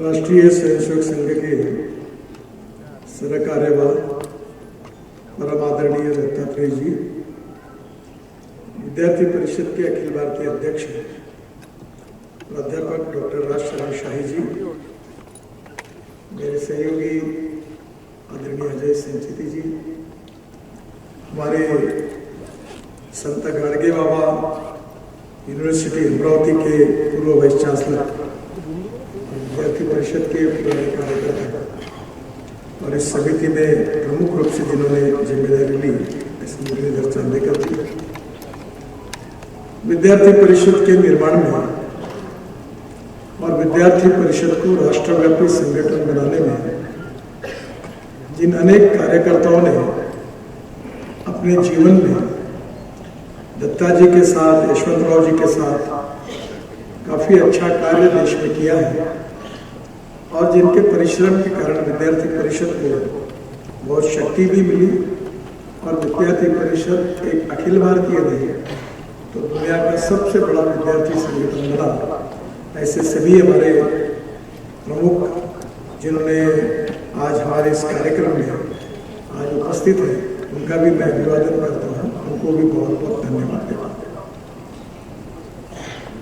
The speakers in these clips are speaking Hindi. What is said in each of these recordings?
राष्ट्रीय स्वयंसेवक संघ के सरकार्यवाह परम आदरणीय दत्तात्रेय जी, विद्यार्थी परिषद के अखिल भारतीय अध्यक्ष प्राध्यापक डॉक्टर राजशरण शाही जी, मेरे सहयोगी आदरणीय अजय संचिति जी, हमारे संत गाडगे बाबा यूनिवर्सिटी अमरावती के पूर्व वाइस चांसलर, विद्यार्थी परिषद के पुराने कार्यकर्ता और इस समिति में प्रमुख रूप से जिन्होंने जिम्मेदारी ली, ऐसे मुरलीधर चांदेकर जी, विद्यार्थी परिषद के निर्माण में और विद्यार्थी परिषद को राष्ट्रव्यापी संगठन बनाने में जिन अनेक कार्यकर्ताओं ने अपने जीवन में दत्ता जी के साथ, यशवंतराव जी के साथ काफी अच्छा कार्य देश में किया है और जिनके परिश्रम के कारण विद्यार्थी परिषद को बहुत शक्ति भी मिली और विद्यार्थी परिषद एक अखिल भारतीय नहीं तो दुनिया का सबसे बड़ा विद्यार्थी संगठन बना। ऐसे सभी हमारे प्रमुख जिन्होंने आज हमारे इस कार्यक्रम में आज उपस्थित है, उनका भी मैं अभिवादन करता हूँ, उनको भी बहुत बहुत धन्यवाद देता हूँ।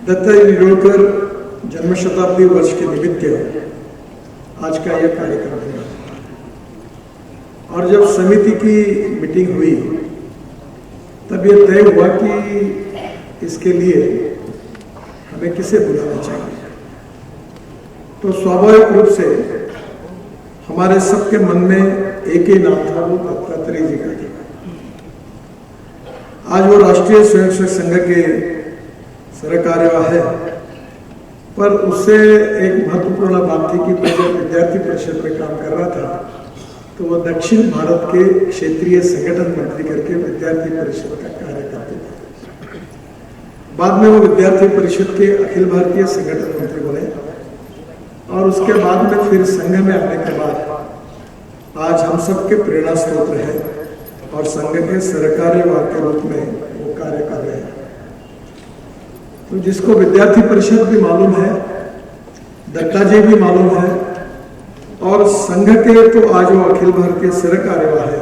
दत्ता जी निरोलकर जन्म शताब्दी वर्ष के निमित्त आज का यह कार्यक्रम हुआ और जब समिति की मीटिंग हुई तब यह तय हुआ कि इसके लिए हमें किसे बुलाना चाहिए। तो स्वाभाविक रूप से हमारे सबके मन में एक ही नाम था, वो दत्तात्रेय जी का था। आज वो राष्ट्रीय स्वयंसेवक संघ के सरकार्यवाह है, पर उससे एक महत्वपूर्ण बात थी कि जब विद्यार्थी परिषद में काम कर रहा था तो वो दक्षिण भारत के क्षेत्रीय संगठन मंत्री करके विद्यार्थी परिषद का कार्य करते थे। बाद में वो विद्यार्थी परिषद के अखिल भारतीय संगठन मंत्री बने और उसके बाद में फिर संघ में आने के बाद आज हम सबके प्रेरणा स्रोत है और संघ के सरकार्यवाह के रूप में वो कार्य कर रहे हैं। तो जिसको विद्यार्थी परिषद भी मालूम है, दत्ता जी भी मालूम है और संघ के तो आज वो अखिल भारतीय सरकार्यवाह है।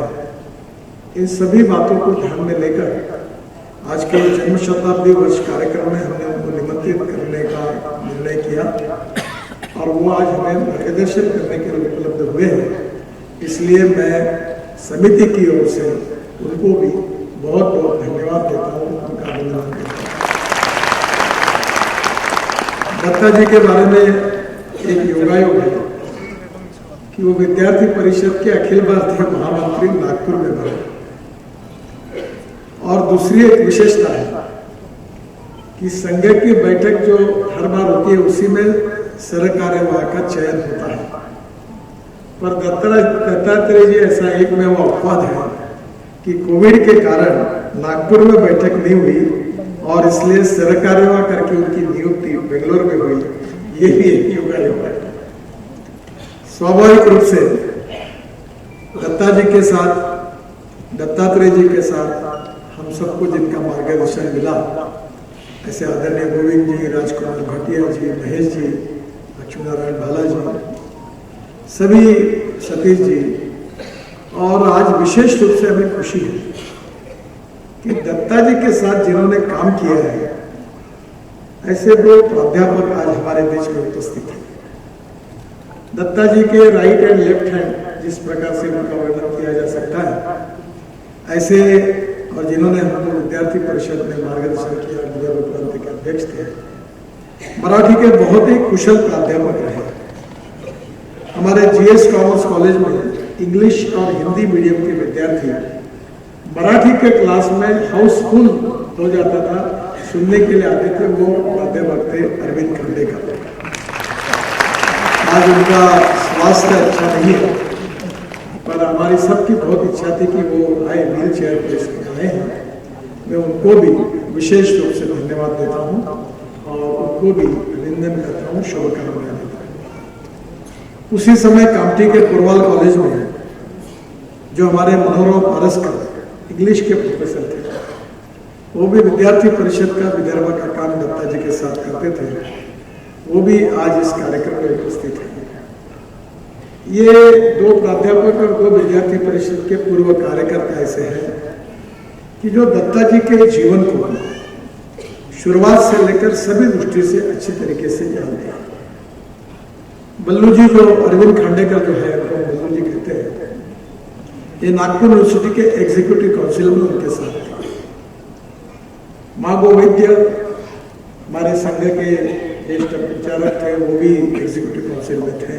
इन सभी बातों को ध्यान में लेकर आज के जन्म शताब्दी वर्ष कार्यक्रम में हमने उनको निमंत्रित करने का निर्णय किया और वो आज हमें मार्गदर्शन करने के लिए उपलब्ध हुए हैं। इसलिए मैं समिति की ओर से उनको भी बहुत बहुत धन्यवाद देता हूँ, उनका अभिनंदन करता हूँ। दत्ता जी के बारे में एक योगायोग है कि वो विद्यार्थी परिषद के अखिल भारतीय महामंत्री नागपुर में बने और दूसरी एक विशेषता है कि संघ की बैठक जो हर बार होती है उसी में सरकार्यवाह का चयन होता है, पर दत्तात्रेय जी ऐसा एक में वो अपवाद है कि कोविड के कारण नागपुर में बैठक नहीं हुई और इसलिए सरकार्यवाह करके उनकी नियुक्ति बेंगलोर में हुई। ये भी एक योगायोग है। स्वाभाविक रूप से दत्ता जी के साथ, दत्तात्रेय जी के साथ हम सबको जिनका मार्गदर्शन मिला, ऐसे आदरणीय गोविंद जी, राजकुमार भाटिया जी, महेश जी, लक्ष्मीनारायण भाला जी, सभी सतीश जी, और आज विशेष रूप से हमें खुशी है कि दत्ता जी के साथ जिन्होंने काम किया है ऐसे दो प्राध्यापक आज हमारे देश में उपस्थित हैं। दत्ता जी के राइट एंड लेफ्ट हैंड जिस प्रकार से उनका वर्णन किया जा सकता है, ऐसे और जिन्होंने हमको विद्यार्थी परिषद में मार्गदर्शन किया, विद्यापी प्रांत के अध्यक्ष थे, मराठी के बहुत ही कुशल प्राध्यापक रहे। हमारे जीएस कॉमर्स कॉलेज में इंग्लिश और हिंदी मीडियम के विद्यार्थी मराठी के क्लास में हाउसफुल हो जाता था, सुनने के लिए आते थे। वो प्राध्यापक थे अरविंद खांडेकर। आज उनका स्वास्थ्य अच्छा नहीं है, पर हमारी सबकी बहुत इच्छा थी कि वो आए, व्हील चेयर पर इसमें आए हैं। मैं उनको भी विशेष रूप से धन्यवाद देता हूँ और उनको भी अभिनंदन करता हूँ, शुभकामनाएं देता हूँ। उसी समय कामठी के पुरवाल कॉलेज में जो हमारे मनोहर पारस्कर इंग्लिश के प्रोफेसर थे, वो भी विद्यार्थी परिषद का विदर्भ का काम दत्ता जी के साथ करते थे। वो भी आज इस कार्यक्रम में उपस्थित हैं। ये दो प्राध्यापक और दो विद्यार्थी परिषद के पूर्व कार्यकर्ता ऐसे हैं कि जो दत्ता जी के जीवन को शुरुआत से लेकर सभी दृष्टि से अच्छी तरीके से जानते हैं। बल्लू जी जो अरविंद खांडेकर जो है वो बल्लू जी कहते हैं, ये नागपुर यूनिवर्सिटी के एग्जीक्यूटिव काउंसिल में उनके साथ थे। मागो वैद्य हमारे संघ के ज्येष्ठ प्रचारक थे, वो भी एग्जीक्यूटिव काउंसिल में थे।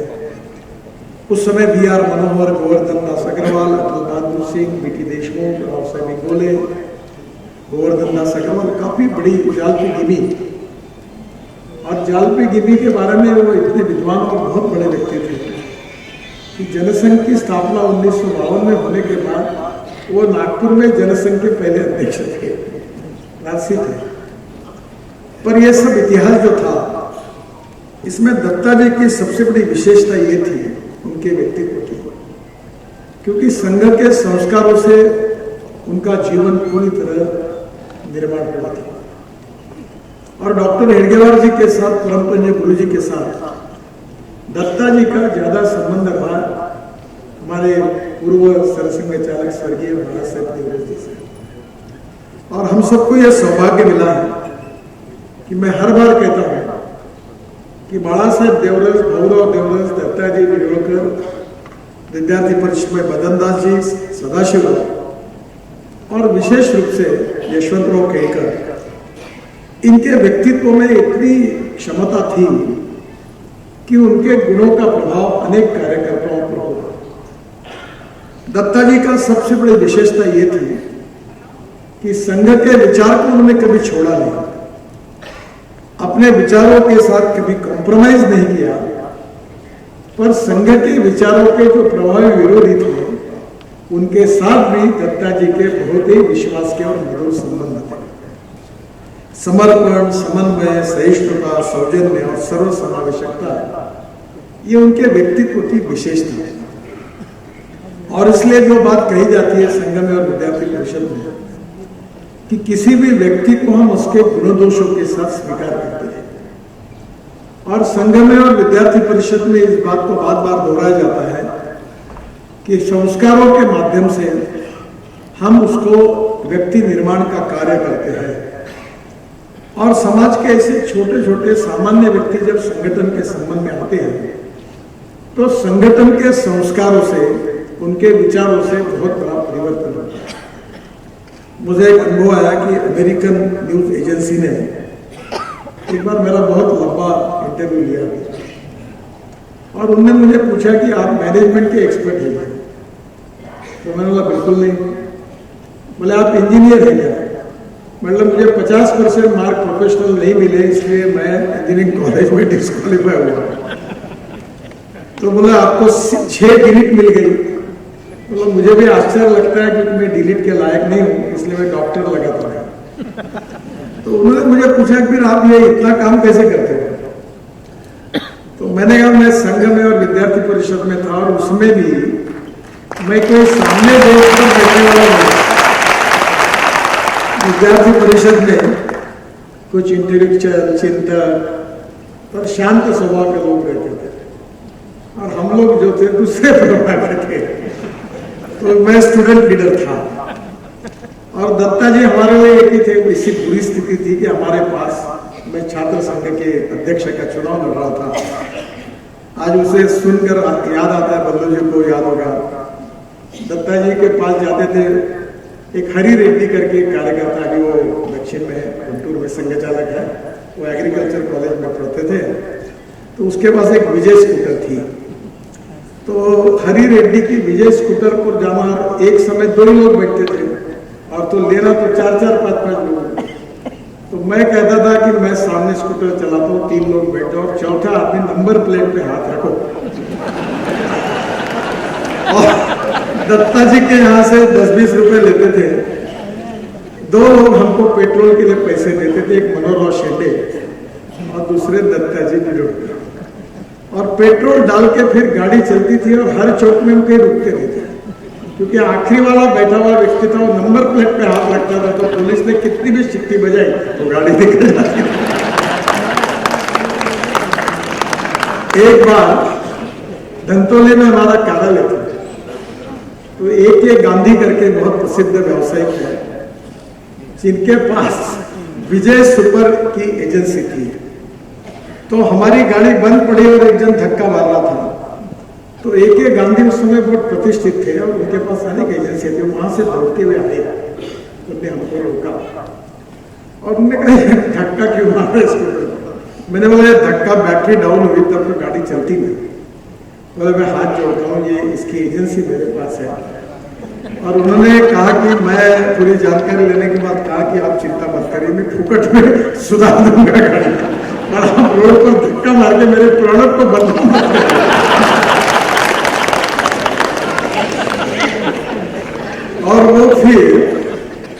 उस समय BR मनोहर, गोवर्धन दास अग्रवाल, अटल बहादुर सिंह, BT देशमुख, राव साहब गोले, गोवर्धन दास अग्रवाल, काफी बड़ी जालपी गिमी। और जालपी गिमी के बारे में वो इतने विद्वान और बहुत बड़े व्यक्ति थे कि जनसंघ की स्थापना 1952 में होने के बाद वो नागपुर में जनसंघ के पहले अध्यक्ष थे, राजसी थे। पर यह सब इतिहास जो था, इसमें दत्ता जी की सबसे बड़ी विशेषता ये थी उनके व्यक्तित्व की, क्योंकि संघ के संस्कारों से उनका जीवन पूरी तरह निर्माण हुआ था। और डॉक्टर हेडगेवार जी के साथ, परम पूज्य गुरु जी के साथ दत्ता जी का ज्यादा संबंध रहा हमारे पूर्व सरसंघ चालक स्वर्गीय महाराज साहब देवराज जी से। और हम सबको यह सौभाग्य मिला है कि मैं हर बार कहता हूं कि बाला साहेब देवराज, भाऊराव देवराज, दत्ता जी विडोलकर, विद्यार्थी परिषद में मदन दास जी, सदाशिव और विशेष रूप से यशवंतराव केलकर, इनके व्यक्तित्व में इतनी क्षमता थी कि उनके गुणों का प्रभाव अनेक कार्यकर्ताओं पर हुआ। दत्ता जी का सबसे बड़ी विशेषता यह थी कि संघ के विचार को उन्होंने कभी छोड़ा नहीं, अपने विचारों के साथ कभी कॉम्प्रोमाइज नहीं किया। पर संघ के विचारों के जो प्रभावी विरोधी थे, उनके साथ भी दत्ता जी के बहुत ही विश्वास के और मधुर संबंध थे। समर्पण, समन्वय, सहिष्णुता, सौजन्य और सर्व समावेशकता, ये उनके व्यक्तित्व की विशेषता है। और इसलिए जो बात कही जाती है संघ में और विद्यार्थी परिषद में कि किसी भी व्यक्ति को हम उसके गुण दोषों के साथ स्वीकार करते हैं, और संघ में और विद्यार्थी परिषद में इस बात को बार बार दोहराया जाता है कि संस्कारों के माध्यम से हम उसको व्यक्ति निर्माण का कार्य करते हैं। और समाज के ऐसे छोटे छोटे सामान्य व्यक्ति जब संगठन के संबंध में आते हैं तो संगठन के संस्कारों से, उनके विचारों से बहुत बड़ा परिवर्तन होता है। मुझे एक अनुभव आया कि अमेरिकन न्यूज एजेंसी ने एक बार मेरा बहुत लंबा इंटरव्यू लिया और उन्होंने मुझे पूछा कि आप मैनेजमेंट के एक्सपर्ट हैं? तो मैंने बोला बिल्कुल नहीं। बोले आप इंजीनियर हैं क्या? मतलब मुझे 50% मार्क प्रोफेशनल नहीं मिले, इसलिए मैं इंजीनियरिंग कॉलेज में डिस्क्वालीफाई हुआ। तो बोला आपको 6 डिलीट मिल गई। मतलब मुझे भी आश्चर्य लगता है क्योंकि मैं डिलीट के लायक नहीं हूँ, इसलिए मैं डॉक्टर लगा था। तो उन्होंने मुझे पूछा फिर आप ये इतना काम कैसे करते हो? तो मैंने कहा मैं संघ में और विद्यार्थी परिषद में था और उसमें भी मैं कोई सामने देखकर बैठने वाला नहीं। विद्यार्थी परिषद में कुछ इंटेलेक्चुअल, चिंतक और शांत स्वभाव के लोग रहते थे और हम लोग जो थे दूसरे प्रकार के थे। तो मैं स्टूडेंट लीडर था और दत्ता जी हमारे लिए एक ही थे। इसी बुरी स्थिति थी कि हमारे पास, मैं छात्र संघ के अध्यक्ष का चुनाव लड़ रहा था। आज उसे सुनकर याद आता है, बल्लू जी को याद होगा, दत्ता जी के पास जाते थे। एक हरी रेड्डी करके कार्यकर्ता, अभी वो दक्षिण में गुंटूर में संघ चालक है, वो एग्रीकल्चर कॉलेज में पढ़ते थे। तो उसके पास एक विजय स्कूटर थी। तो हरी रेड्डी की विजय स्कूटर पर जाना, एक समय 2 ही लोग बैठते थे और तो लेना तो 4-4, 5-5 लोग। तो मैं कहता था कि मैं सामने स्कूटर चलाता हूँ, 3 लोग बैठ जाओ, चौथा आदमी नंबर प्लेट पे हाथ रखो। और दत्ता जी के यहाँ से 10-20 रुपए लेते थे। 2 लोग हमको पेट्रोल के लिए पैसे देते थे, एक मनोहर शेंडे और दूसरे दत्ता जी विडोलकर। और पेट्रोल डाल के फिर गाड़ी चलती थी और हर चौक में हम कहीं रुकते नहीं थे, क्योंकि आखिरी वाला बैठा हुआ व्यक्ति था, वो नंबर प्लेट पे हाथ रखता था। तो पुलिस ने कितनी भी चिट्ठी बजाई तो गाड़ी निकल जाती थी। एक बार धंतोली में हमारा कार्यालय था, तो एक गांधी करके बहुत प्रसिद्ध व्यवसायिक है, जिनके पास विजय सुपर की एजेंसी थी। तो हमारी गाड़ी बंद पड़ी और एक जन धक्का मार रहा था, तो एक गांधी उस समय बहुत प्रतिष्ठित थे और उनके पास अनेक एजेंसी थी। वहां से दौड़ते हुए आए, उन्होंने हमको रोका और उन्होंने कहा धक्का क्यों मार रहे इसको? मैंने बोला धक्का बैटरी डाउन हुई तब तो गाड़ी चलती नहीं। बोले मैं हाथ जोड़ता हूँ, ये इसकी एजेंसी मेरे पास है। और उन्होंने कहा कि मैं पूरी जानकारी लेने के बाद कहा कि आप चिंता मत करिए, मैं फुकट में सुधार दूंगा गाड़ी, और आप रोड पर धक्का मार के मेरे प्रोडक्ट को बदनाम मत करिए। और वो फिर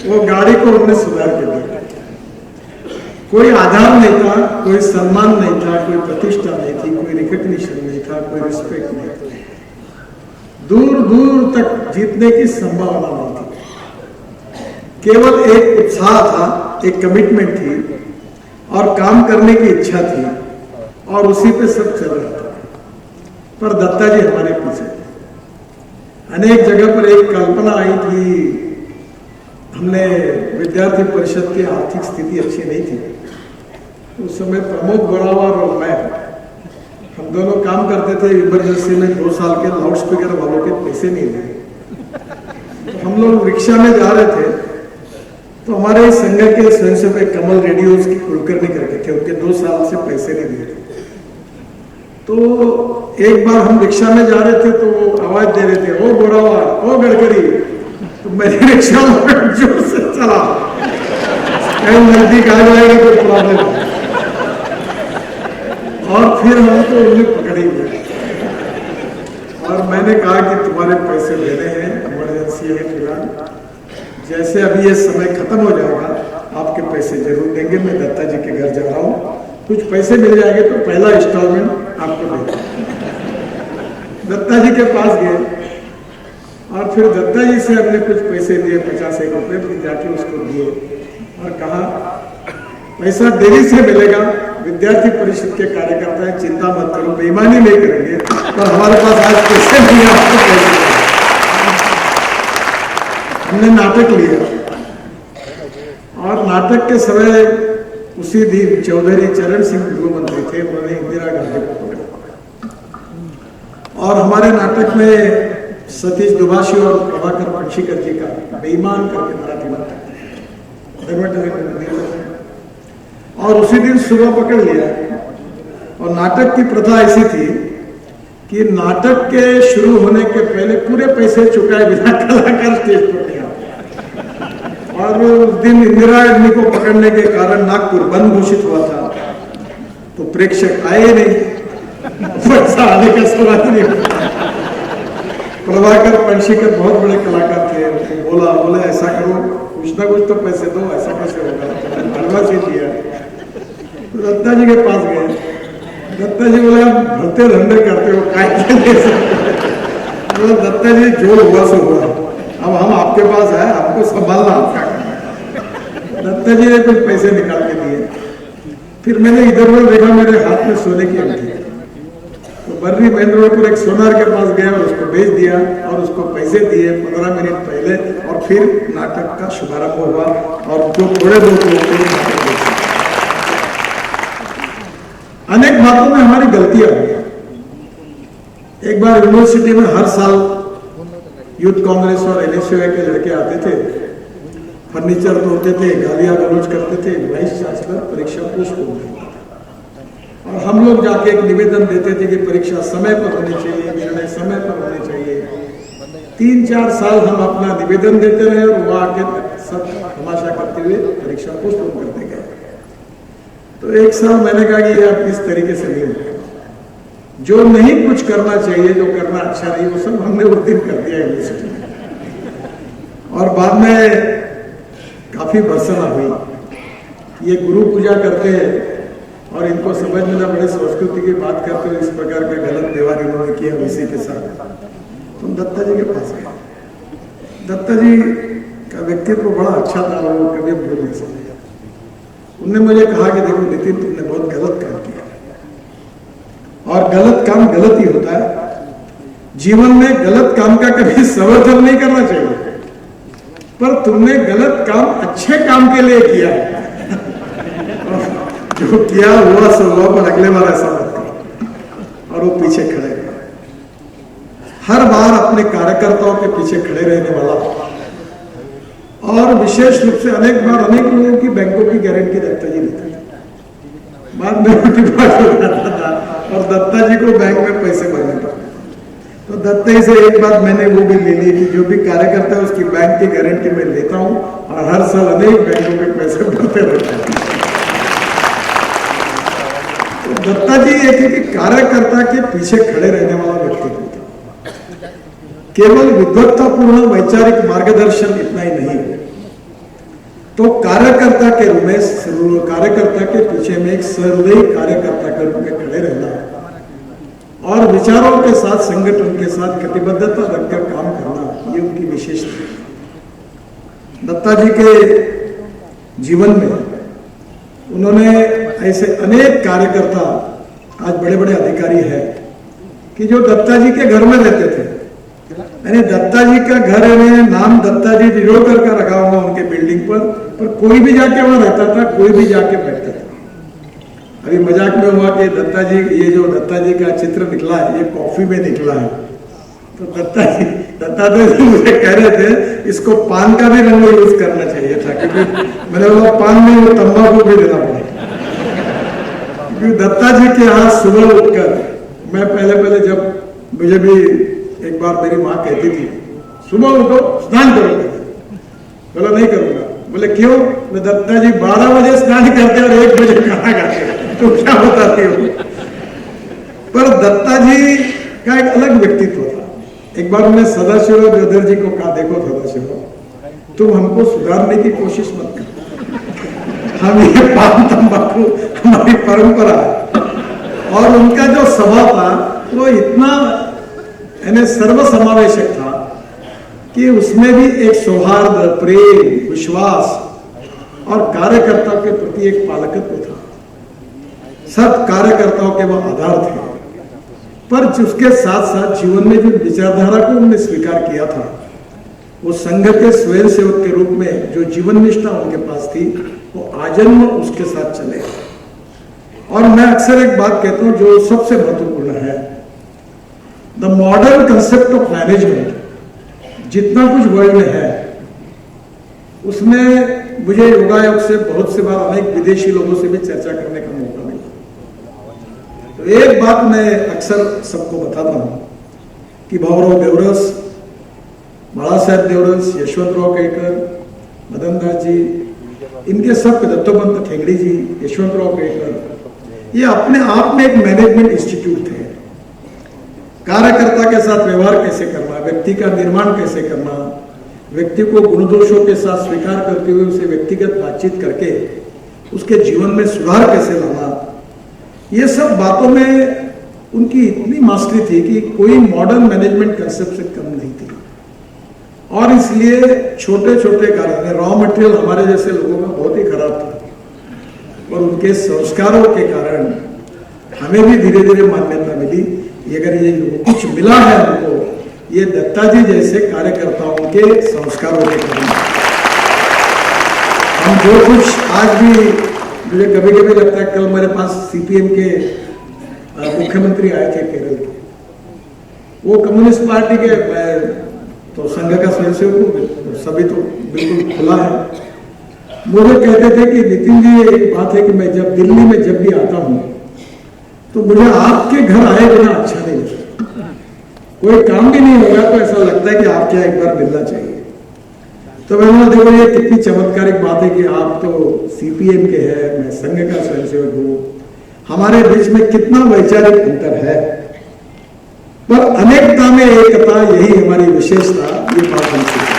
वो गाड़ी को उन्होंने सुधार के दिया। कोई आधार नहीं था, कोई सम्मान नहीं था, कोई प्रतिष्ठा नहीं थी, कोई रिकग्निशन नहीं था, कोई रिस्पेक्ट नहीं था, दूर दूर तक जीतने की संभावना नहीं थी। केवल एक उत्साह था, एक कमिटमेंट थी और काम करने की इच्छा थी, और उसी पे सब चल रहा था। पर दत्ता जी हमारे पीछे थे। अनेक जगह पर एक कल्पना आई कि हमने विद्यार्थी परिषद की आर्थिक स्थिति अच्छी नहीं थी, उस समय प्रमोद गोरावार और मैं, हम दोनों काम करते थे इमरजेंसी में। 2 साल के लाउड स्पीकर वालों के पैसे नहीं थे। तो हम लोग रिक्शा में जा रहे थे, तो हमारे संघ के स्वयंसेवक कमल रेडियोज की कुलकर्णी करके थे, उनके 2 साल से पैसे नहीं दिए थे। तो एक बार हम रिक्शा में जा रहे थे, तो वो आवाज दे रहे थे, ओ गोरावार, ओ गडकरी। तो मेरी रिक्शा जोर से चला, कहीं नजदीक आ जाएगा तो प्रॉब्लम। और फिर हमको उन्हें पकड़ी गई और मैंने कहा कि तुम्हारे पैसे देने हैं, इमरजेंसी है फिलहाल, जैसे अभी ये समय खत्म हो जाएगा आपके पैसे जरूर देंगे। मैं दत्ता जी के घर जा रहा हूँ, कुछ पैसे मिल जाएंगे तो पहला इंस्टॉलमेंट आपको देंगे। दत्ता जी के पास गए और फिर दत्ता जी से हमने कुछ पैसे दिए, 50 रुपए, फिर जाके उसको दिए और कहा पैसा देरी से मिलेगा, विद्यार्थी परिषद के कार्यकर्ता है, चिंता मत करो, बेईमानी नहीं करेंगे, पर हमारे पास आज पैसे नहीं है, आपको पैसे। हमने नाटक लिया और नाटक के समय उसी दिन चौधरी चरण सिंह गृह मंत्री थे, उन्होंने इंदिरा गांधी को पकड़ा और हमारे नाटक में सतीश दुभाषी और प्रभाकर पक्षीकर जी का बेईमान करके मराठी नाटक, और उसी दिन सुबह पकड़ लिया। और नाटक की प्रथा ऐसी थी कि नाटक के शुरू होने के पहले पूरे पैसे चुकाए बिना कलाकार स्टेज पर नहीं आते। और उस दिन इंदिरा गांधी को पकड़ने के कारण नागपुर बंद घोषित हुआ था, तो प्रेक्षक आए नहीं, पैसा आने का सवाल नहीं। प्रभाकर पंशीकर बहुत बड़े कलाकार थे, बोले ऐसा करो, कुछ ना कुछ तो पैसे दो, ऐसा कैसे होगा, हलवा से दिया। तो दत्ता जी के पास गए, दत्ता जी बोले आप भरते धंधे करते हो, काय तो दत्ता जी जो हुआ सो हुआ, अब हम आपके पास है, आपको संभालना, आपका करना। दत्ता जी ने कुछ पैसे निकाल के दिए। फिर मैंने इधर उधर देखा, मेरे हाथ में सोने की अंगूठी, तो बर्री मेन रोड पर एक सोनार के पास गया और उसको बेच दिया और उसको पैसे दिए 15 मिनट पहले, और फिर नाटक का शुभारंभ हुआ। और जो थोड़े बहुत अनेक बातों में हमारी गलतियां हुई। एक बार यूनिवर्सिटी में हर साल यूथ कांग्रेस और एनएसयूआई के लड़के आते थे, फर्नीचर तोड़ते थे, गालियां गलौज करते थे, वाइस चांसलर परीक्षा पोस्टपोन करता था। और हम लोग जाके एक निवेदन देते थे कि परीक्षा समय पर होनी चाहिए, निर्णय समय पर होने चाहिए। 3-4 साल हम अपना निवेदन देते रहे और वो आके सब तमाशा करते हुए परीक्षा पोस्टपोन करते गए। तो एक साल मैंने कहा कि आप इस तरीके से नहीं होगा, जो नहीं कुछ करना चाहिए, जो करना अच्छा नहीं, वो सब हमने उस दिन कर दिया यूनिवर्सिटी में। और बाद में काफी भर्त्सना हुई, ये गुरु पूजा करते हैं और इनको समझ में ना बड़े संस्कृति की बात करते हुए इस प्रकार का गलत व्यवहार इन्होंने किया इसी के साथ। तुम दत्ता जी के पास गए। दत्ता जी का व्यक्तित्व बड़ा अच्छा था, वो कभी भूल नहीं सकते। उन्होंने मुझे कहा कि देखो नितिन, तुमने बहुत गलत काम किया और गलत काम गलत ही होता है, जीवन में गलत काम का कभी समर्थन नहीं करना चाहिए, पर तुमने गलत काम अच्छे काम के लिए किया जो किया हुआ सब हुआ, पर अगले बार ऐसा मत करो। और वो पीछे खड़े रहे, हर बार अपने कार्यकर्ताओं के पीछे खड़े रहने वाला, और विशेष रूप से अनेक बार अनेक लोगों की बैंकों की गारंटी दत्ता जी लेते थे। बाद में उल्टी बात हो जाता था और दत्ता जी को बैंक में पैसे भरने पड़ते। तो दत्ता जी से एक बात मैंने वो भी ले ली कि जो भी कार्यकर्ता है उसकी बैंक की गारंटी मैं लेता हूं और हर साल अनेक बैंकों के पैसे भरते रहते हैं। तो दत्ता जी एक कार्यकर्ता के पीछे खड़े रहने वाला व्यक्ति था। केवल विद्वत्तापूर्ण वैचारिक मार्गदर्शन इतना ही नहीं, तो कार्यकर्ता के रूप में कार्यकर्ता के पीछे में एक सहृदयी कार्यकर्ता के रूप में खड़े रहना और विचारों के साथ संगठन के साथ कटिबद्धता रखकर काम करना, ये उनकी विशेषता है। दत्ता जी के जीवन में उन्होंने ऐसे अनेक कार्यकर्ता आज बड़े बड़े अधिकारी हैं कि जो दत्ता जी के घर में रहते थे। मैंने दत्ता जी का घर है, नाम दत्ता जी डिरोकर का रखा हुआ उनके बिल्डिंग पर कोई भी जाके वहां रहता था, कोई भी जाके बैठता था। अभी मजाक में हुआ कि दत्ता जी, ये जो दत्ता जी का चित्र निकला है ये कॉफी में निकला है। तो दत्ता जी मुझे कह रहे थे इसको पान का भी रंग यूज करना चाहिए था, क्योंकि मैंने बोला पान में वो तंबाकू भी देना पड़ेगा। क्योंकि दत्ता जी के यहाँ सुबह उठकर मैं पहले जब मुझे भी एक बार मेरी माँ कहती थी सुबह उठो स्नान करोगे, बोला नहीं करूंगा। बोले क्यों? मैं दत्ता जी 12 बजे स्नान करते और 1 बजे खाना खाते, तो क्या बताती हो। पर दत्ता जी का एक अलग व्यक्तित्व था। एक बार उन्होंने सदाशिव जोधर जी को कहा, देखो सदाशिव तुम हमको सुधारने की कोशिश मत करो, हम ये पान तंबाकू हमारी परंपरा है। और उनका जो स्वभाव था वो इतना सर्वसमावेशक था कि उसमें भी एक सौहार्द, प्रेम, विश्वास और कार्यकर्ताओं के प्रति एक पालकत्व था। सब कार्यकर्ताओं के वह आधार थे, पर उसके साथ साथ जीवन में जो विचारधारा को उन्होंने स्वीकार किया था, वो संघ के स्वयंसेवक के रूप में जो जीवन निष्ठा उनके पास थी, वो आजन्म उसके साथ चले। और मैं अक्सर एक बात कहता हूं जो सबसे महत्वपूर्ण है, the modern concept of management जितना कुछ वर्ल्ड में है उसमें मुझे योगायोग से बहुत से बार अनेक विदेशी लोगों से भी चर्चा करने का मौका मिला। तो एक बात मैं अक्सर सबको बताता हूं कि भाऊराव देवरस, बाला साहेब देवरस, यशवंतराव केळकर, मदन दास जी, इनके सब, दत्तोपंत ठेंगड़ी जी, यशवंतराव केळकर, ये अपने आप में एक मैनेजमेंट इंस्टीट्यूट थे। कार्यकर्ता के साथ व्यवहार कैसे करना, व्यक्ति का निर्माण कैसे करना, व्यक्ति को गुण दोषों के साथ स्वीकार करते हुए उसे व्यक्तिगत बातचीत करके उसके जीवन में सुधार कैसे लाना, ये सब बातों में उनकी इतनी मास्टरी थी कि कोई मॉडर्न मैनेजमेंट कंसेप्ट से कम नहीं थी। और इसलिए छोटे छोटे कारण, रॉ मटेरियल हमारे जैसे लोगों का बहुत ही खराब था, और उनके संस्कारों के कारण हमें भी धीरे धीरे मान्यता मिली। अगर ये कुछ मिला है हमको, ये दत्ता जी जैसे कार्यकर्ताओं के संस्कारों के कारण। हम जो कुछ आज भी, मुझे कभी कभी लगता है, कल मेरे पास सीपीएम के मुख्यमंत्री आए थे केरल के, वो कम्युनिस्ट पार्टी के, तो संघ का स्वयंसेवक सभी तो बिल्कुल खुला है, मुझे कहते थे कि नितिन जी एक बात है कि मैं जब दिल्ली में जब भी आता हूं तो मुझे आपके घर आए बिना अच्छा नहीं लगता। कोई काम भी नहीं होगा तो ऐसा लगता है कि आपके यहाँ एक बार मिलना चाहिए। तो मैंने देखो ये कितनी चमत्कारिक बात है कि आप तो सीपीएम के हैं, मैं संघ का स्वयंसेवक हूं, हमारे बीच में कितना वैचारिक अंतर है, पर अनेकता में एकता, यही हमारी विशेषता, ये बात हम सीखते।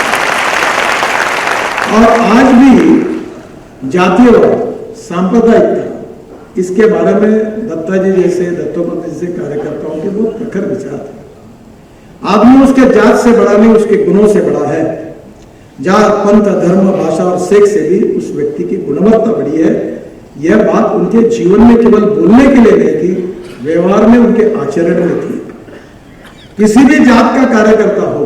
और आज भी जातीयवाद, सांप्रदायिकता, इसके बारे में दत्ता जी जैसे, दत्तोपंत जैसे कार्यकर्ताओं के बहुत प्रखर विचार थे। आदमी उसके जात से बड़ा नहीं, उसके गुणों से बड़ा है। जात, पंथ, धर्म, भाषा और सेक्स से भी उस व्यक्ति की गुणवत्ता बड़ी है। यह बात उनके जीवन में केवल बोलने के लिए नहीं थी, व्यवहार में, उनके आचरण में थी। किसी भी जात का कार्यकर्ता हो,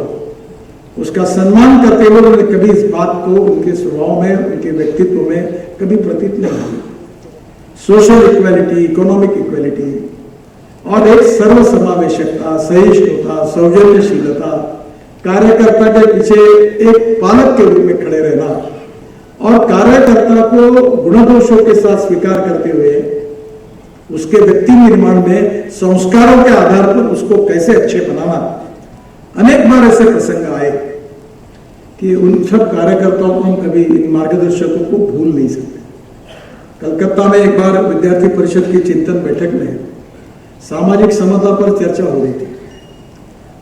उसका सम्मान करते हुए उन्होंने कभी इस बात को उनके स्वभाव में, उनके व्यक्तित्व में कभी प्रतीत नहीं की। सोशल इक्वालिटी, इकोनॉमिक इक्वालिटी और एक सर्वसमावेशकता, सहिष्णुता, सौजन्यशीलता, कार्यकर्ता के पीछे एक पालक के रूप में खड़े रहना और कार्यकर्ता को गुणदोषों के साथ स्वीकार करते हुए उसके व्यक्ति निर्माण में संस्कारों के आधार पर उसको कैसे अच्छे बनाना। अनेक बार ऐसे प्रसंग आए कि उन सब कार्यकर्ताओं को हम कभी इन मार्गदर्शकों को भूल नहीं सकते। कलकत्ता में एक बार विद्यार्थी परिषद की चिंतन बैठक में सामाजिक समता पर चर्चा हो रही थी,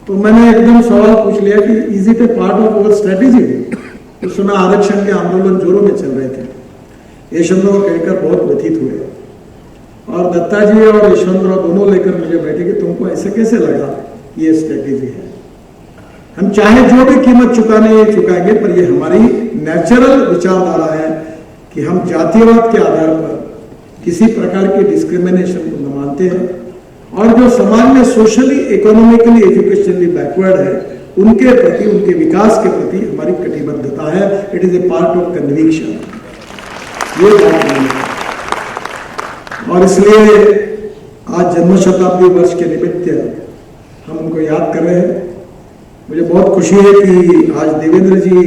तो मैंने एकदम सवाल पूछ लिया कि is it A part of our strategy. उस समय आरक्षण के आंदोलन जोरों में चल रहे थे। यशवंतराव कहकर बहुत व्यथित हुए और दत्ता जी और यशवंतराव दोनों लेकर मुझे बैठे कि तुमको ऐसे कैसे लगा ये स्ट्रेटेजी है। हम चाहे जो भी कीमत चुकाएंगे, पर ये हमारी नेचुरल विचारधारा है कि हम जातिवाद के आधार पर किसी प्रकार की डिस्क्रिमिनेशन को न मानते हैं और जो समाज में सोशली, इकोनॉमिकली, एजुकेशनली बैकवर्ड है उनके प्रति, उनके विकास के प्रति हमारी कटिबद्धता है। It is a part of conviction. ये बात नहीं है। और इसलिए आज जन्म शताब्दी वर्ष के निमित्त हम उनको याद कर रहे हैं। मुझे बहुत खुशी है कि आज देवेंद्र जी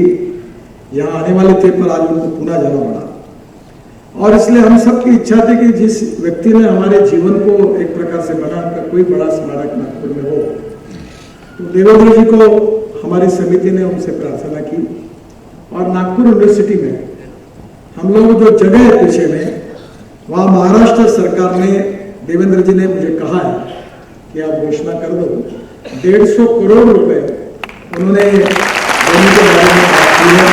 यहाँ आने वाले थे, पर आज उनको पुनः जाना पड़ा। और इसलिए हम सबकी इच्छा थी कि जिस व्यक्ति ने हमारे जीवन को एक प्रकार से बना, उनका कोई बड़ा स्मारक नागपुर में हो। तो देवेंद्र जी को हमारी समिति ने उनसे प्रार्थना की और नागपुर यूनिवर्सिटी में हम लोग जो जगह है पीछे में, वहाँ महाराष्ट्र सरकार ने, देवेंद्र जी ने मुझे कहा है कि आप घोषणा कर दो, 150 करोड़ रुपए उन्होंने देने के बारे में बात की है।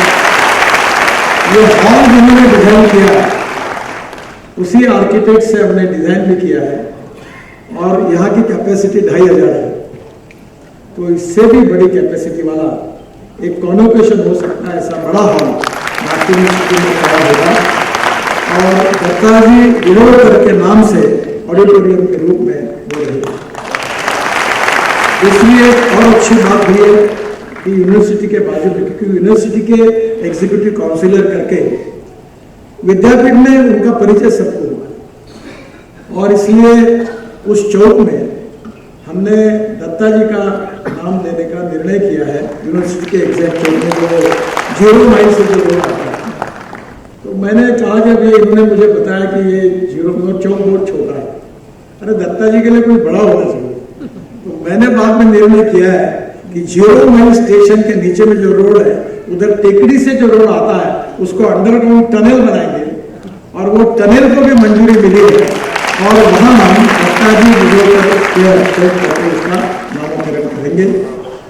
ये हॉल जिन्होंने डिजाइन किया है उसी आर्किटेक्ट से हमने डिजाइन भी किया है और यहाँ की कैपेसिटी 2500 है। तो इससे भी बड़ी कैपेसिटी वाला एक कॉन्वोकेशन हो सकता है। ऐसा बड़ा हॉल नागपुर यूनिवर्सिटी में तैयार होगा और दत्ता जी विनोदकर के नाम से ऑडिटोरियम के रूप में हो रही है। इसलिए और अच्छी बात भी है कि यूनिवर्सिटी के बाजू में, क्योंकि यूनिवर्सिटी के एग्जीक्यूटिव काउंसिलर करके विद्यापीठ में उनका परिचय सबको हुआ और इसलिए उस चौक में हमने दत्ता जी का नाम देने का निर्णय किया है। यूनिवर्सिटी के एग्जैक्ट चौक में जो 0 माइल से जो रोड आता है, तो मैंने कहा जब ये इन्होंने मुझे बताया कि ये 0 माइल चौक बहुत छोटा है, अरे दत्ता जी के लिए कोई बड़ा होना चाहिए। तो मैंने बाद में निर्णय किया है कि 0 माइल स्टेशन के नीचे में जो रोड है, उधर टेकड़ी से जो रोड आता है उसको अंडरग्राउंड टनल बनाएंगे और वो टनल को भी मंजूरी मिली है और वहां हम दत्ता जी करके उसका नामकरण करेंगे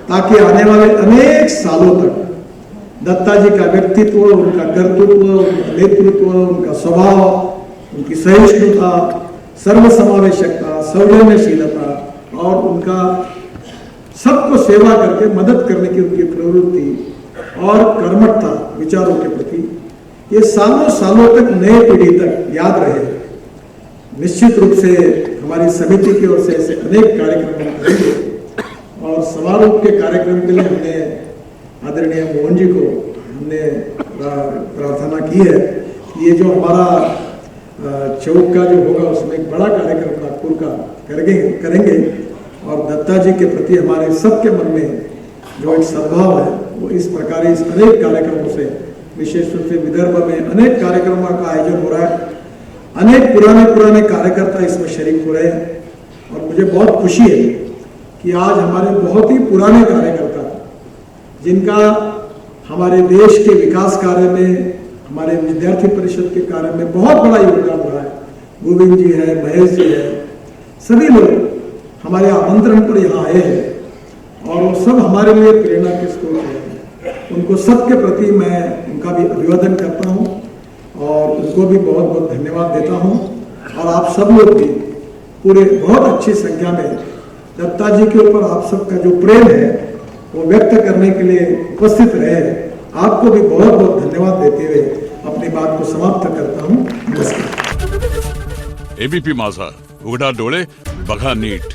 ताकि आने वाले अनेक सालों तक दत्ता जी का व्यक्तित्व, उनका कर्तृत्व, उनका नेतृत्व, उनका स्वभाव, उनकी सहिष्णुता, सर्वसमावेशकता, सौजन्यशीलता और उनका सबको सेवा करके मदद करने की उनकी प्रवृत्ति और कर्मठता विचारों के प्रति ये सालों सालों तक नए पीढ़ी तक याद रहे। निश्चित रूप से हमारी समिति की ओर से ऐसे अनेक कार्यक्रम करेंगे और समारोह के कार्यक्रम के लिए हमने आदरणीय मोहन जी को हमने प्रार्थना की है कि ये जो हमारा चौक का जो होगा उसमें एक बड़ा कार्यक्रम नागपुर का करेंगे और दत्ता जी के प्रति हमारे सबके मन में जो एक सद्भाव है वो इस प्रकार इस अनेक कार्यक्रमों से, विशेष रूप से विदर्भ में अनेक कार्यक्रमों का आयोजन हो रहा है। अनेक पुराने कार्यकर्ता इसमें शरीक हो रहे हैं और मुझे बहुत खुशी है कि आज हमारे बहुत ही पुराने कार्यकर्ता जिनका हमारे देश के विकास कार्य में, हमारे विद्यार्थी परिषद के कार्य में बहुत बड़ा योगदान रहा है, गोविंद जी है, महेश जी है, सभी लोग हमारे आमंत्रण पर यहाँ आए हैं और वो सब हमारे लिए प्रेरणा के स्रोत हैं। उनको सबके प्रति मैं उनका भी अभिवादन करता हूँ और उनको भी बहुत बहुत धन्यवाद देता हूँ और आप सब लोग भी पूरे बहुत अच्छी संख्या में दत्ता जी के ऊपर आप सबका जो प्रेम है वो व्यक्त करने के लिए उपस्थित रहे। आपको भी बहुत बहुत धन्यवाद देते हुए अपनी बात को समाप्त करता हूँ। नमस्कार। एबीपी माझा, उघडा डोळे बघा नीट।